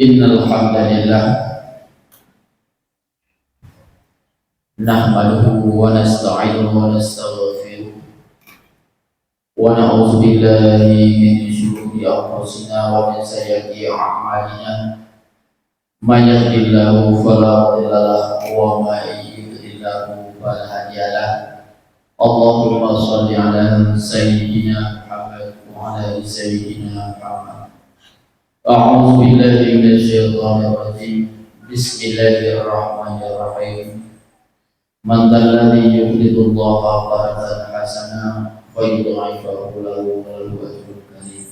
Innal hamdalillah nahmaduhu wa nasta'inuhu wa nastaghfiruh wa na'udzu billahi min shururi anfusina wa min sayyiati a'malina may yahdihillahu fala mudilla lahu wa may yudlilhu fala hadiya lahu. Allahumma shalli ala sayyidina Muhammad wa ala ali sayyidina Muhammad. A'udzu billahi minasyaitonir rajim. Bismillahirrahmanirrahim. Man dzalladzi yuqridu Allaha qardan hasanan fa yudha'ifahu lahu wa lahu ajrun karim.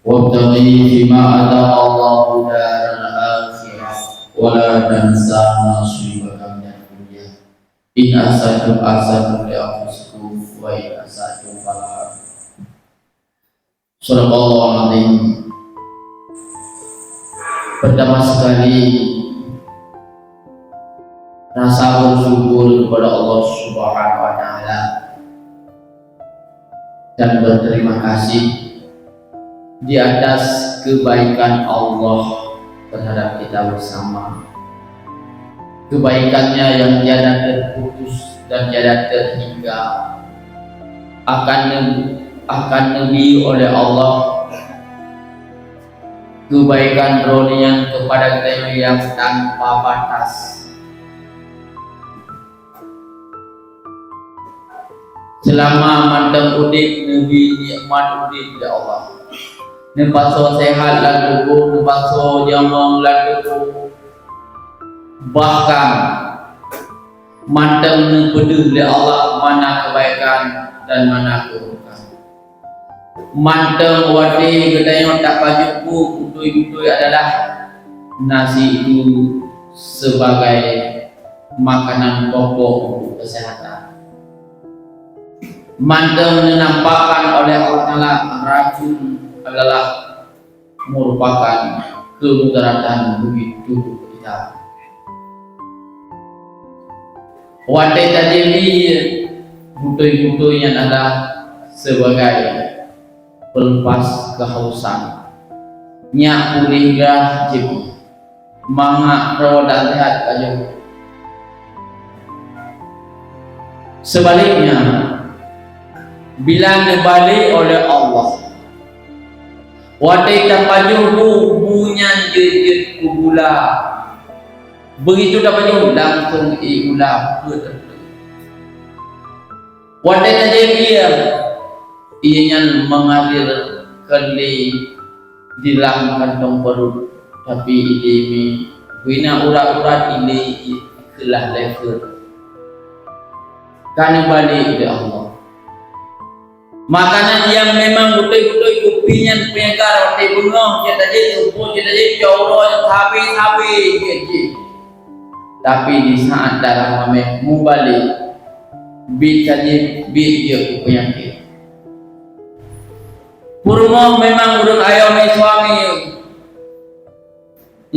Wabtaghi fima ataka Allahu daral akhirah wa la tansa nasibaka minad dunya. In ahsantum ahsantum li anfusikum wa in asatum falaha. Shadaqallahul azim. Pertama sekali rasa bersyukur kepada Allah Subhanahu wa Ta'ala dan berterima kasih di atas kebaikan Allah terhadap kita bersama, kebaikannya yang tiada terputus dan tiada terhingga akan lebih oleh Allah, kebaikan rohani kepada kita yang tanpa batas. Selama mandang udik Nabi nikmat udik ya Allah. Nepaso sehat lan tubuh, nepaso jamang lan tubuh. Bahkan mandang nepedeh oleh Allah mana kebaikan dan mana keburukan. Mandang wadi gedanya tak pajuku utui adalah nasi itu sebagai makanan pokok untuk kesehatan. Mandang dinampakkan oleh Allah Ta'ala racun adalah merupakan kemudaratan begitu kita. Wadai tajiri butuh-butuhnya adalah sebagai pelepas kehausan. Nyak pulihlah jibu mangak roda lihat aja. Sebaliknya, bila dibalik oleh Allah, wadai tapajuhu bunyan jejet kubula, begitu tapajuhu langsung iulah betul. Wadai tajir ianya mengalir keli di dalam kantong perut, tapi ini bina urat-urat ini kelah leker kan balik oleh Allah. Makanan yang memang betul-betul kupinyan penyegar waktu bengong kita jadi tubuh kita jadi jauh habis gitu. Tapi di saat dalam kami mubalik dia penyakit. Purmo memang urang ayomi suami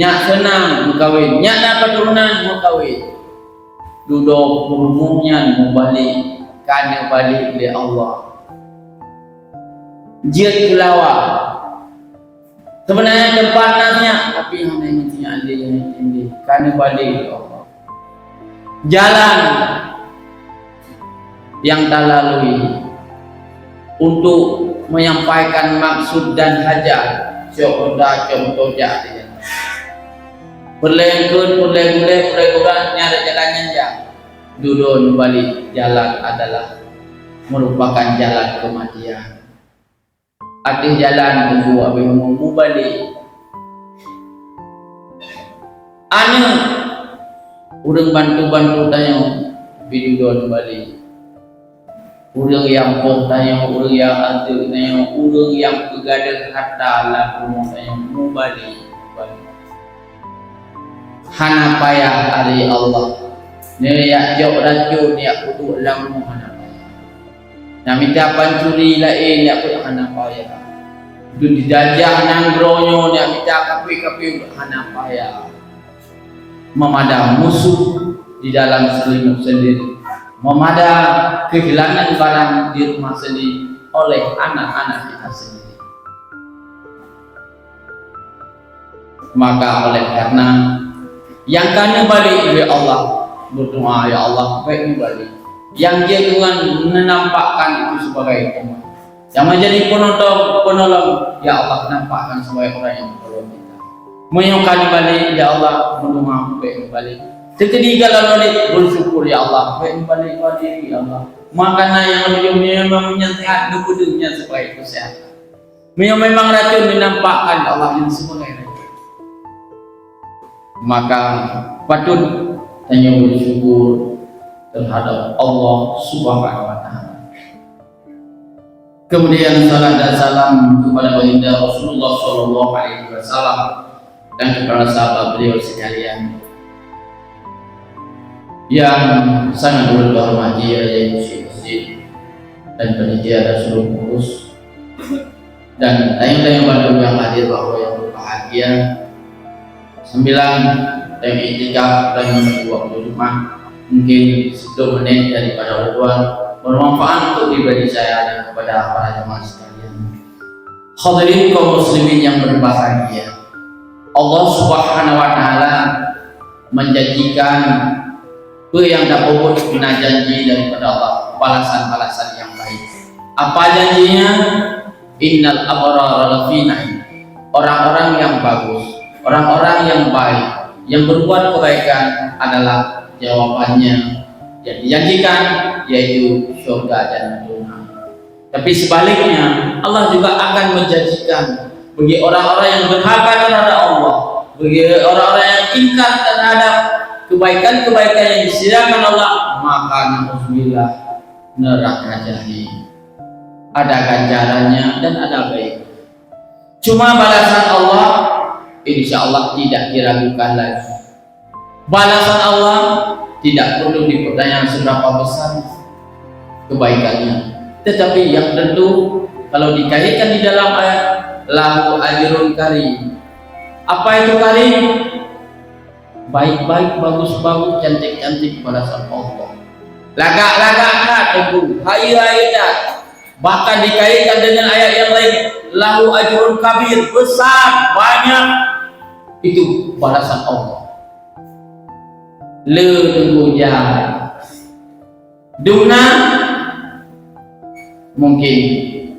nyak senang mengkawin, nyak dapat turunan mengkawin. Duduk purmonya mubalik karena balik oleh Allah. Dia kelawa sebenarnya tempatnya, tapi hanya intinya anda yang ini karena balik Allah. Jalan yang tak lalui untuk menyampaikan maksud dan hajat contoh dia perlengkuran ada jalannya ya. Duduk balik jalan adalah merupakan jalan kematian. Akhir jalan tunggu abis mau balik. Anu urang bantu tanya video balik. Urang yang pong tanya, urang yang antu tanya, urang yang begadang harta laku tanya mau balik. Hana payah ari Allah. Ni ya jauh racun ya kudu lamu hana payah. Namita pancuri lain ya kudu hana payah. Dun dijajah nanggronyo ya kita kapi hana payah. Memadam musuh di dalam selimut sendiri, memadam kehilangan barang di rumah sendiri oleh anak-anak kita sendiri. Maka oleh karena yang kena balik oleh Allah, berdoa ya Allah baik balik. Yang dia Tuhan menampakkan itu sebagai teman. Yang menjadi penolong ya Allah nampakkan sebagai orang yang menolong kita. Menyokani balik ya Allah, berdoa baik balik. Ketiga lalu bersyukur ya Allah baik balik ya Allah. Makanya yang memang menyentuh dunia supaya kesehatan. Memang racun menampakkan Allah yang sebagai racun. Maka patut hanya bersyukur terhadap Allah Subhanahu wa Ta'ala. Kemudian salam dan salam kepada baginda Rasulullah Shallallahu Alaihi Wasallam dan kepada sahabat beliau sekalian yang sangat berhormati ya masjid dan panitia dan seluruh pengurus dan tayang-tayang baru yang hadir bahwa yang berbahagia 9 dan itikaf dan 25 mungkin 10 menit daripada Ridwan bermanfaat untuk pribadi saya dan kepada para jemaah sekalian. Hadirin kaum muslimin yang berbahagia, Allah Subhanahu wa Ta'ala menjanjikan apa yang dapat guna janji daripada Allah, balasan-balasan yang baik. Apa janjinya? Innal abrara lafi na'im. Orang-orang yang bagus, orang-orang yang baik, yang berbuat kebaikan adalah jawabannya yang dijanjikan, yaitu surga dan dunia. Tapi sebaliknya Allah juga akan menjanjikan bagi orang-orang yang berharga terhadap Allah, bagi orang-orang yang ingkar terhadap kebaikan-kebaikan yang disediakan Allah, maka na'udzubillah neraka jahannam. Ada ganjarannya dan ada baik. Cuma balasan Allah insya Allah tidak diragukan lagi. Balasan Allah tidak perlu dipertanyakan seberapa besar kebaikannya. Tetapi yang tentu kalau dikaitkan di dalam ayat lahu ajrun karim. Apa itu karim? Baik-baik, bagus-bagus, cantik-cantik balasan Allah. Lagak-lagak tunggu, hai-hai dah. Bahkan dikaitkan dengan ayat yang lain, lahu ajrun kabir, besar, banyak. Itu balasan Allah. Le tunggu jahat. Dunia mungkin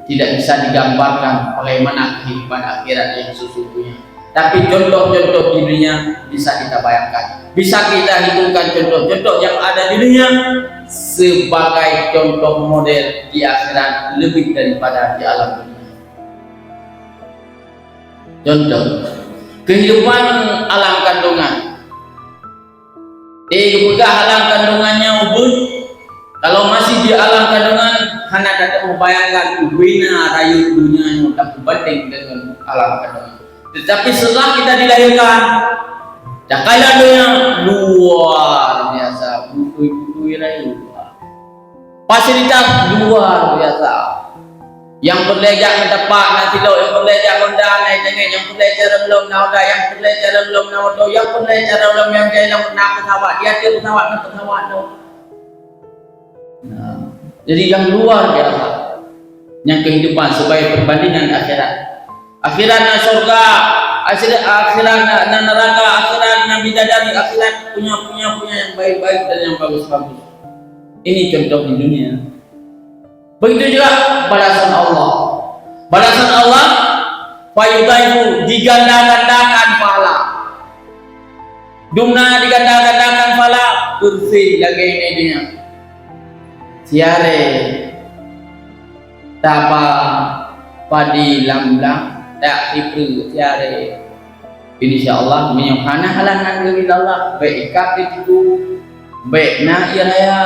tidak bisa digambarkan bagaimana kehidupan akhirat yang sesungguhnya. Tapi contoh-contoh di dunia bisa kita bayangkan, bisa kita hitungkan contoh-contoh yang ada di dunia sebagai contoh model di akhirat lebih daripada di alam dunia. Contoh kehidupan alam kandungan. Kemudian alam kandungannya ubun. Kalau masih di alam kandungan, hanya dapat membayangkan ubina rayu dunia tak berbanding dengan alam kandungan. Tetapi setelah kita dilahirkan, cakaya dunia luar biasa, buku-buku rayu, fasilitas luar biasa. Yang berlejak mendapat nasi lauk, yang berlejak rendah naik tengah, yang berlejak rendah nauda, yang berlejak rendah nauda, yang berlejak rendah yang jalan nak pesawat, dia tiada pesawat nak pesawat tu. Nah, jadi yang luar biasa, yang kehidupan sebagai perbandingan akhirat. Akhiratnya surga, akhiratnya neraka, akhiratnya bidadari, akhirat punya yang baik-baik dan yang bagus-bagus. Ini contoh di dunia. Begitu juga balasan Allah. Balasan Allah, fayudaifu diganda-gandakan pahala. Dunia diganda-gandakan pahala, kursi lagi ini dia. Siare, tapa padi lamlang. Tak itu tiada. InsyaAllah menyokana halangan dari Allah. Baik ikap itu, baik nak iraya,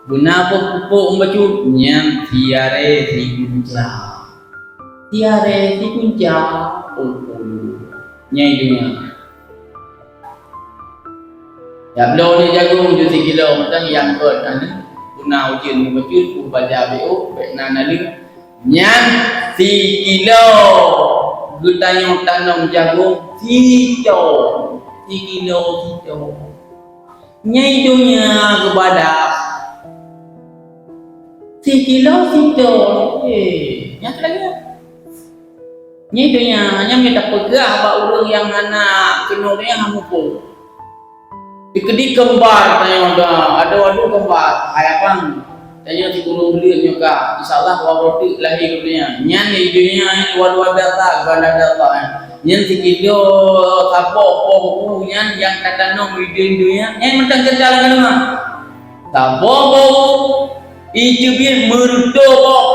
guna pupuk membacu yang tiada dikunca, tiada dikunca. Nyainya. Ya belum ni jagung 7 kilo macam yang kot kan. Guna ujian membacu, baca BO, baik nak nalu. Nyan 3 kilo gutanya tanam jagung 3 kilo nyai dunia kepada 3 kilo yang lagi Ni dia nya minta pegah ba urang yang anak kena dia hamupo. Dikedi kembar tanya ada wadu kembar harapan tanya si gunung beli juga insyaallah waroti lahir dunia nyan di dunia wadu data ganda data nyan si kido tapo po nyan yang kata no di dunia nyan mentang kerja lagi mah tapo itu biar merdo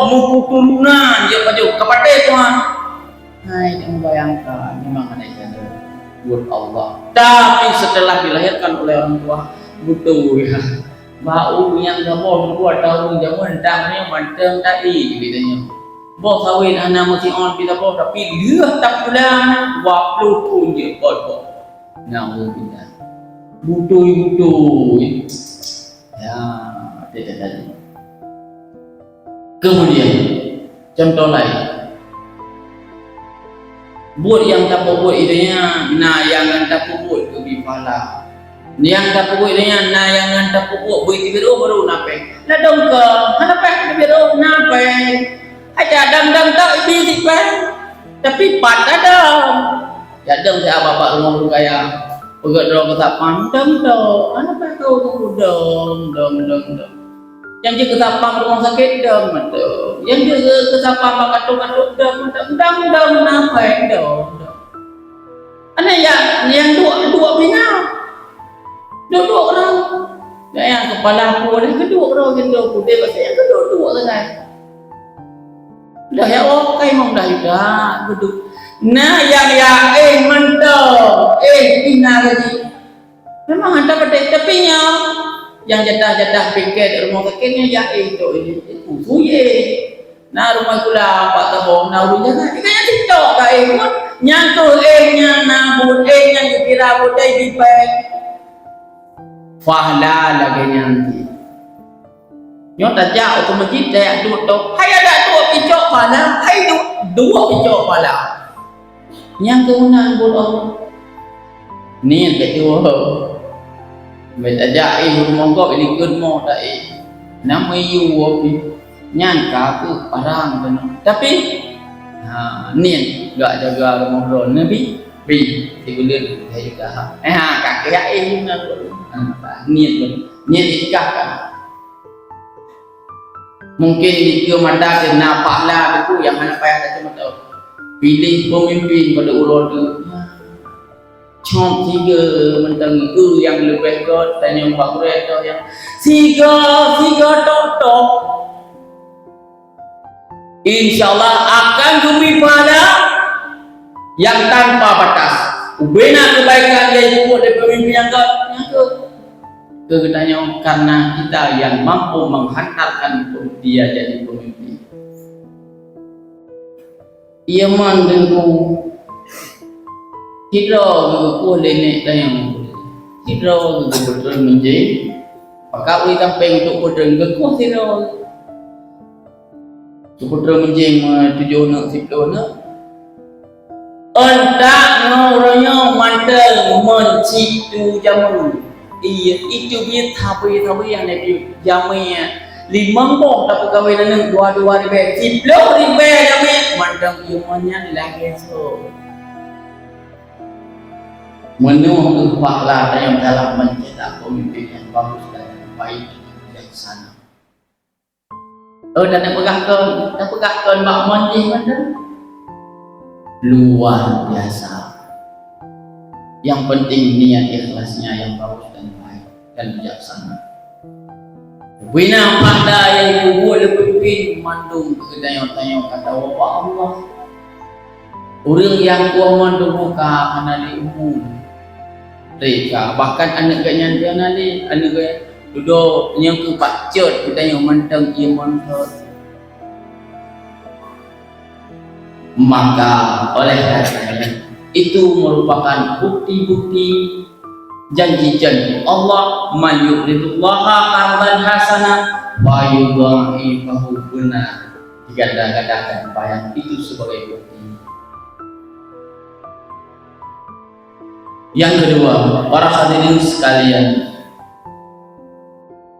mukuturunan dia baju kapate tuan. Hai, jangan bayangkan memang ada itu buat Allah. Tapi setelah dilahirkan oleh orang tua, butuh ya. Bau yang gabon 2 tahun jaman tangnya manteng tadi gitu. Bos kawin anak masih on kita bos tapi dia tak pulang 20 pun je bos. Nauzubillah. Butuh. Ya, tidak tadi. Kemudian contoh lain. Buat yang tak buat idenya, nah yang tak buat ke bipala. Yang tak buat idenya, nah yang tak buat begitu baru nape. Lah dong ke, nape begitu nape. Aja dam tak bisik kan. Tapi pada dam. Ya dong saya bapak rumah kaya. Pegat dong ketapang dam. Nape kau tu dong. Yang dia ketapang rumah sakit dam betul. Yang dia ketapang katuk dam nampai dam. Ana yang dua bina. Dua orang. Yang kepala aku ni kedua orang gitu putih pasal yang kedua sangat. Dah ya okai mong dah betul. Nah yang mentong bina lagi. Memang ada pada tepinya. Yang jadah pikir rumah sakitnya ya itu suye. Nah rumah kula pak tabong nah rumah jaga ikanya tiktok kai pun nyangkul nya nabut yang dikira budai di pek fahla lagi nyanti nyot aja otomatis dak duduk hai ada 2 picok pala hai 2 picok pala nyangkul nabut Allah ni kedua Meta jai monggo ilikun mo dai. Nama yu wapi nyan ku parang benar. Tapi niat gak jaga ngobrol nabi bi tibulan saya juga. Kakek ai niat itikaf kan. Mungkin dia mata ke napaklah itu yang mana payah tak cuma tahu. Pilih pemimpin pada urut Chom 3 mentang yang lebih god dan yang bakret yang tiga tok insyaallah akan demi pada yang tanpa batas ubena kebaikan yang buat dari pemimpin yang ketanya karena kita yang mampu menghantarkan dia jadi pemimpin ia mandengku Hidro ko lenek tayang hidro betul menjadi maka uli tampeng untuk bodeng ko hidro betul menjadi 7 nak 10 nak entak ngoronya mantel mencitu jamu iya itu dia tapi yang nabi jamnya 5 bong tak pegawai dan 2 ribu 10 ribu jamu mantel imannya lagi so menuh pahala yang dalam mencetak pemimpin yang bagus dan baik dan sana. Dan pegahkan Mbak Monji mana? Luar biasa. Yang penting niat ikhlasnya yang bagus dan baik dan bijaksana. Bina pada yang kubur lebih mandung ketanya-tanya kata Bapak Allah. Orang yang kuat mandung muka anak umum. Mereka bahkan anak gaknya dia nali anak gak duduk yang ke pakcot kita yang mentang iman maka oleh karena itu merupakan bukti-bukti janji-janji Allah mayyuridullaha qardan hasanah wa yudha'ifahu benar diganda-gandakan bayang itu sebagai bukti. Yang kedua, para hadirin sekalian,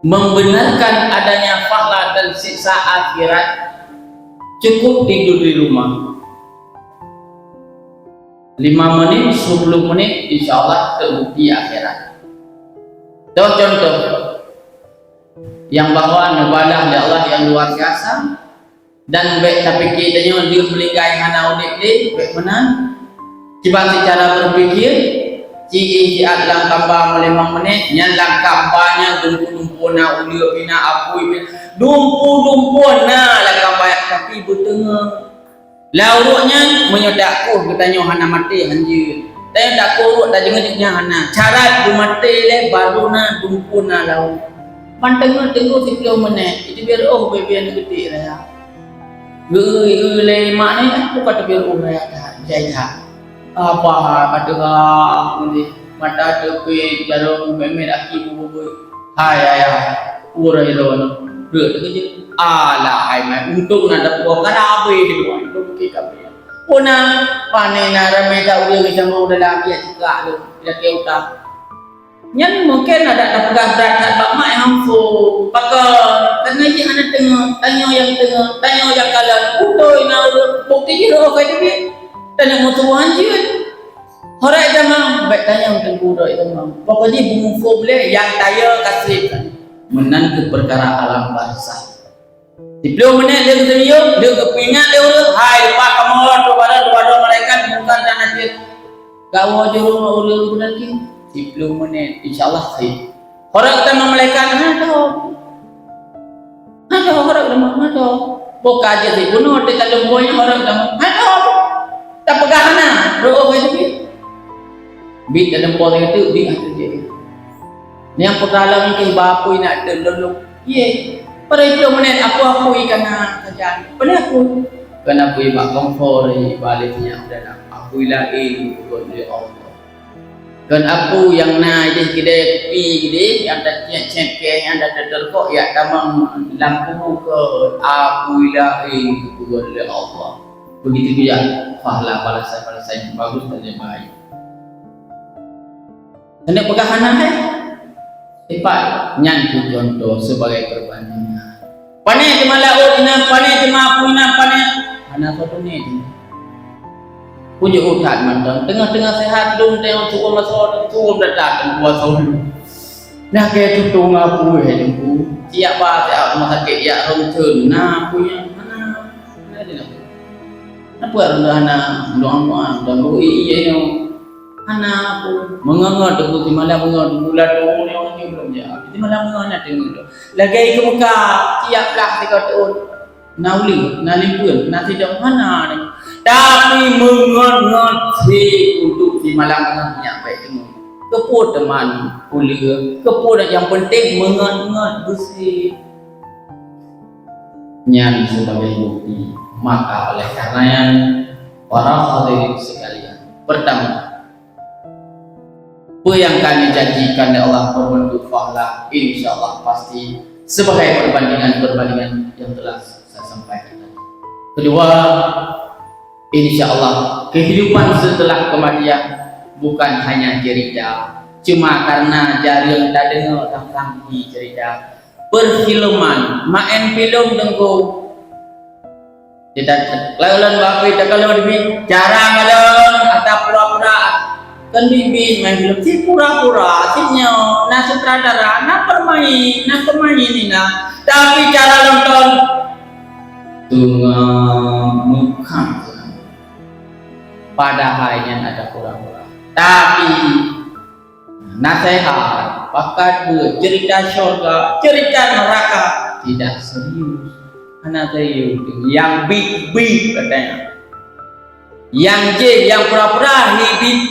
membenarkan adanya pahala dan siksa akhirat cukup tidur di rumah. 5 menit, 10 menit, insyaAllah terbukti akhirat. Contoh yang bahwa ibadah oleh Allah yang luar biasa dan baik tapi kita dia melingkai hana udik di baik menang coba secara berpikir ci dalam kambang 5 menit nyalang kambangnya dumpu-dumpuna ulia pina apui dumpu-dumpuna lah kambang tapi bertengah lauruknya menyedakku katanya hana mati hanjir tapi tak kuruk tak jengah-jengah hana cara mati le baru na dumpuna lauruk pantengah tengok 10 menit itu biar bebian gede raya le mana aku kata biar raya jaya apa kata ni mata tepi jarum memet aki bubu hai urai lawan beut je ala hai mai untuk nada buah kan abe di luar itu kita punya puna panena rame tak udah bisa mau dalam dia juga lu dia ke utang nyan mungkin ada pegang berat bak mai hamfu pakar karena dia anak tengah tanya yang kalah utoi na bukti jero kai dia tanya mutuan je horai damang baik tanya untuk budak itu mam pokoknya bungu boleh yang daya kasih menan ke perkara alam bahasa 10 menit dia keteriuk dia kepingat dia hai pak kamu dua malaikat bukan dan nanti gawa jero ulul nanti 10 menit insyaallah sih. Orang kita malaikat ada orang lemah ada. Buka aja sih bunuh di dalam boynya orang lemah ada. Tak pegahana roh itu. Bit dalam boy itu di ada je. Yang pertama mungkin bapu nak delulu. Ye. Pada 10 menit aku ikan kerjaan. Pada aku kena aku ibak komfor baliknya dalam aku ilahi oleh Allah. Kan aku yang naik gede pi gede yang ada cek yang ada terkok ya tamam lampu ke aku ilahi oleh Allah begitu dia pahala balasan yang bagus dan yang baik hendak pegahana cepat nyantu contoh sebagai perbandingan panen cuma laut ina panen cuma aku ina panen anak satu ni pujuk utat mantan tengah-tengah sehat dong tengok turun masuk turun datang buat sahulu nah kayak tutung aku jempu tiap bahasa rumah sakit ya rongcun nah punya mana ada nak apa anak doang dan bui iya no anak aku mengengat tu di malam mengengat bulan dong ni orang ni belum ya di malam mengengat tengok lagi ke muka tiap lah dikatakan nauli nalimpun nasi dah mana ni tapi mengengat untuk di malam mengengatnya baik tengok keput teman kuliah keput yang penting mengengat bersih nyan sebagai bukti maka oleh karenanya para hadirin sekalian pertama apa yang kami janjikan oleh Allah berbentuk pahala insyaallah pasti sebagai perbandingan yang telah saya sampaikan tadi. Kedua, insyaallah kehidupan setelah kematian bukan hanya cerita, cuma karena jarang tak dengar tentang cerita perfilman, main film dengku. Kita lawan bapak kita kalau lebih jarang ada atau pura-pura kan bibi main film si pura-pura sinya na sutradara na permain ini na tapi cara nonton bukan padahalnya ada pura-pura tapi nasihat pakat cerita surga cerita neraka tidak serius anak serius yang big katanya yang J yang pura-pura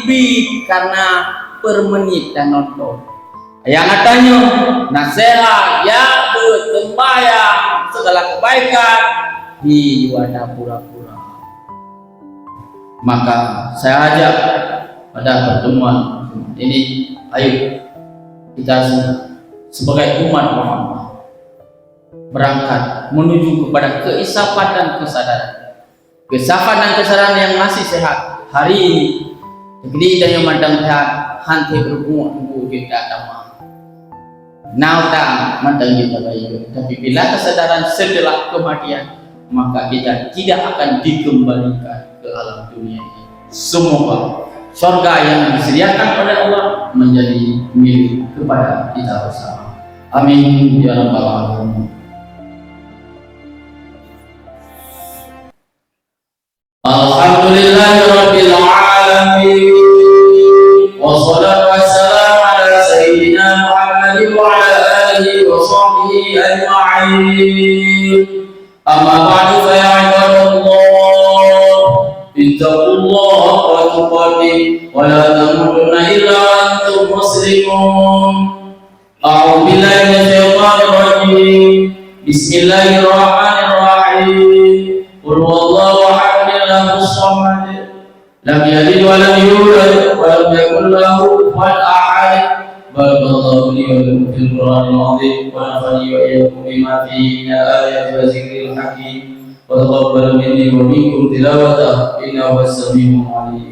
big karena per menit dan nonton yang katanya nasihat ya sembahyang segala kebaikan di wadah pura-pura maka saya ajak pada pertemuan ini ayo kita sebagai umat Muhammad berangkat menuju kepada keinsafan dan kesadaran yang masih sehat hari ini jadi dan yang mandang sehat hanti berumur kita sama nauta mandang kita baik tapi bila kesadaran setelah kematian maka kita tidak akan dikembalikan ke alam dunia ini semoga surga yang disediakan oleh Allah menjadi milik kepada kita bersama. Amin ya rabbal alamin. Alhamdulillahirabbil alamin. Wassalatu wassalamu ala sayyidina Muhammadin wa ala alihi wa sahbihi ajma'in. Amma ba'du fa ya ibadallah, ittaqullaha haqqa tuqatih wa la tamutunna illa wa antum muslimun. A'udzu billahi minasyaitonir rajim. Bismillahirrahmanirrahim. Qul huwallahu ahad, Allahus samad, lam yalid wa lam yulad wa lam yakul lahu kufuwan ahad. Barakallahu li wa lakum fil Qur'anil azim wa nafa'ani wa iyyakum bima fihi min al-ayati wa zikril hakim. Wa taqabbal minni wa minkum tilawatahu innahu was-sami'ul 'alim.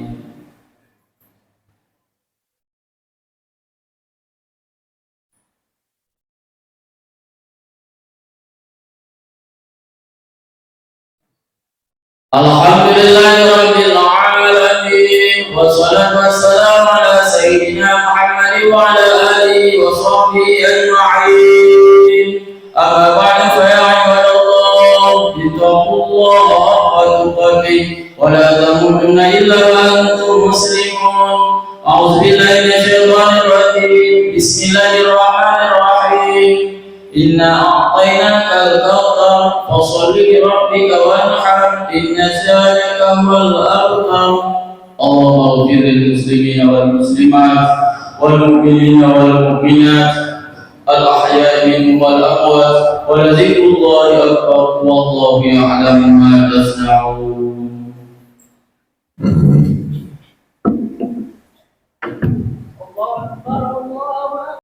Alhamdulillahirabbil alamin. Wassalatu wassalamu ala sayyidina Muhammadin wa ala alihi wa sahbihi ajma'in. Amma ba'du fa ya ibadallah, ittaqullaha haqqa tuqatih wa la tamutunna illa wa antum muslimun. A'udzu billahi minasyaitonir rajim. Bismillahirrahmanirrahim. Inna a'tainaka al-kautsar fasholli li rabbika wanhar inna shani'aka huwal abtar. Allahumma ighfir lil muslimina wal muslimat wal mu'minina wal mu'minat al ahya'i minhum wal amwat wa la dzikrullahi akbar wallahu ya'lamu ma tasna'un. Allahu akbar.